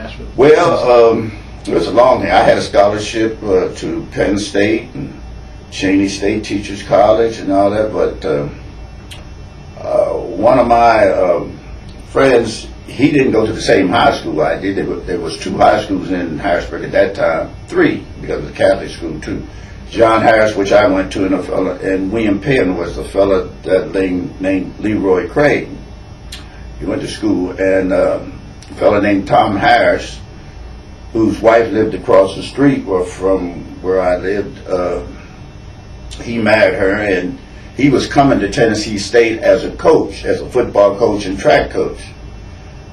Nashville? Well, it was a long thing. I had a scholarship to Penn State and Cheney State Teachers College and all that, but one of my friends, he didn't go to the same high school I did. There was two high schools in Harrisburg at that time, three, because it was a Catholic school too. John Harris, which I went to, and William Penn was the fella that named Leroy Craig. He went to school, and a fella named Tom Harris, whose wife lived across the street or from where I lived, he married her, and he was coming to Tennessee State as a coach, as a football coach and track coach.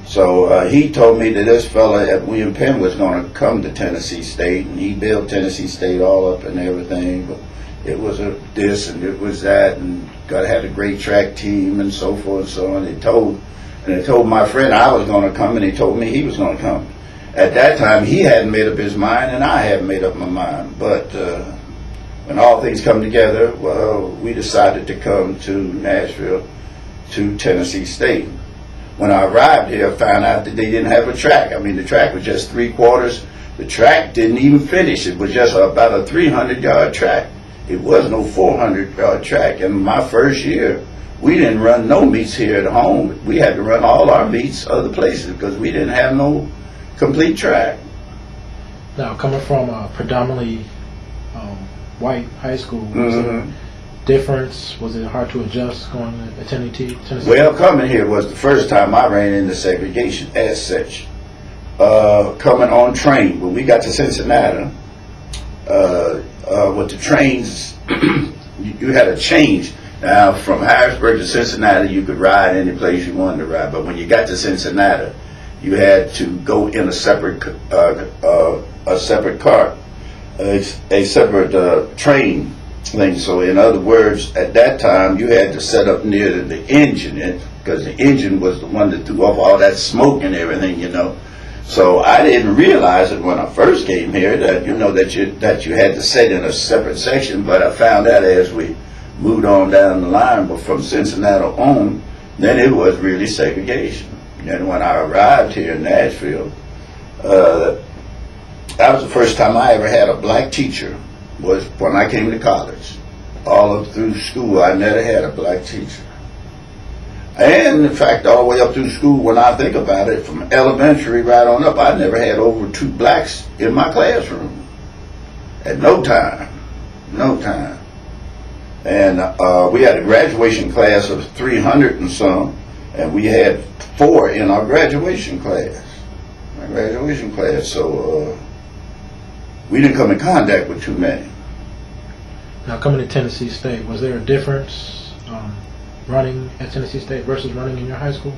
So he told me that this fella at William Penn was going to come to Tennessee State, and he built Tennessee State all up and everything. But it was this and it was that, and got to have a great track team and so forth and so on. He told my friend I was going to come, and he told me he was going to come. At that time, he hadn't made up his mind, and I hadn't made up my mind. But when all things come together, well, we decided to come to Nashville, to Tennessee State. When I arrived here, I found out that they didn't have a track. I mean, the track was just 3/4. The track didn't even finish. It was just about a 300-yard track. It was no 400-yard track. And my first year, we didn't run no meets here at home. We had to run all our meets other places because we didn't have no complete track. Now, coming from a predominantly white high school, was there a difference? Was it hard to adjust going to attending Tennessee? Well, coming here was the first time I ran into segregation as such. Coming on train, when we got to Cincinnati, with the trains, you had to change. Now, from Harrisburg to Cincinnati, you could ride any place you wanted to ride, but when you got to Cincinnati, you had to go in a separate car, a separate train thing. So in other words, at that time, you had to set up near the engine, because the engine was the one that threw off all that smoke and everything, you know. So I didn't realize it when I first came here that you had to sit in a separate section, but I found out as we moved on down the line, but from Cincinnati on, then it was really segregation. And when I arrived here in Nashville, that was the first time I ever had a black teacher, was when I came to college. All up through school, I never had a black teacher. And in fact, all the way up through school, when I think about it, from elementary right on up, I never had over 2 blacks in my classroom. At no time. And we had a graduation class of 300 and some, and we had 4 in our graduation class. So we didn't come in contact with too many. Now, coming to Tennessee State, was there a difference running at Tennessee State versus running in your high school?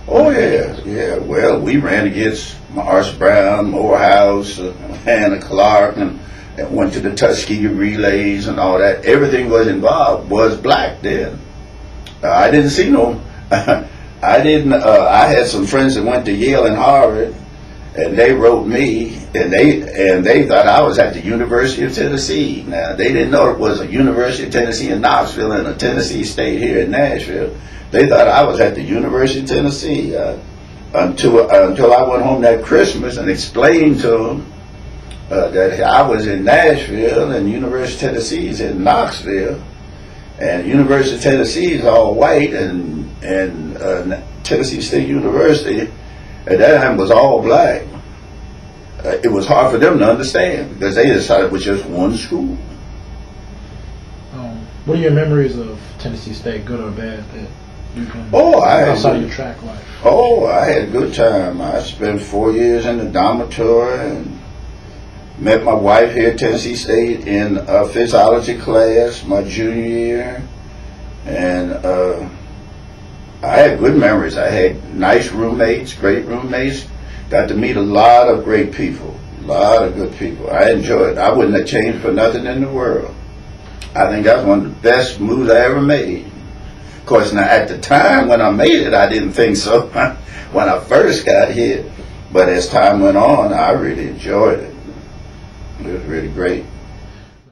Oh, yeah. Well, we ran against Morris Brown, Morehouse, Hannah Clark, and went to the Tuskegee relays and all that. Everything was involved was black then. I didn't see no. I had some friends that went to Yale and Harvard, and they wrote me, and they thought I was at the University of Tennessee. Now, they didn't know it was a University of Tennessee in Knoxville and a Tennessee State here in Nashville. They thought I was at the University of Tennessee until I went home that Christmas and explained to them that I was in Nashville and University of Tennessee is in Knoxville, and University of Tennessee is all white, and Tennessee State University at that time was all black. It was hard for them to understand because they decided it was just one school. What are your memories of Tennessee State, good or bad, that you can outside of your track life? Oh, I had a good time. I spent 4 years in the dormitory and met my wife here at Tennessee State in a physiology class my junior year, and I had good memories. I had nice roommates, great roommates. Got to meet a lot of great people, a lot of good people. I enjoyed it. I wouldn't have changed for nothing in the world. I think that's one of the best moves I ever made. Of course, now at the time when I made it, I didn't think so when I first got here. But as time went on, I really enjoyed it. It was really great.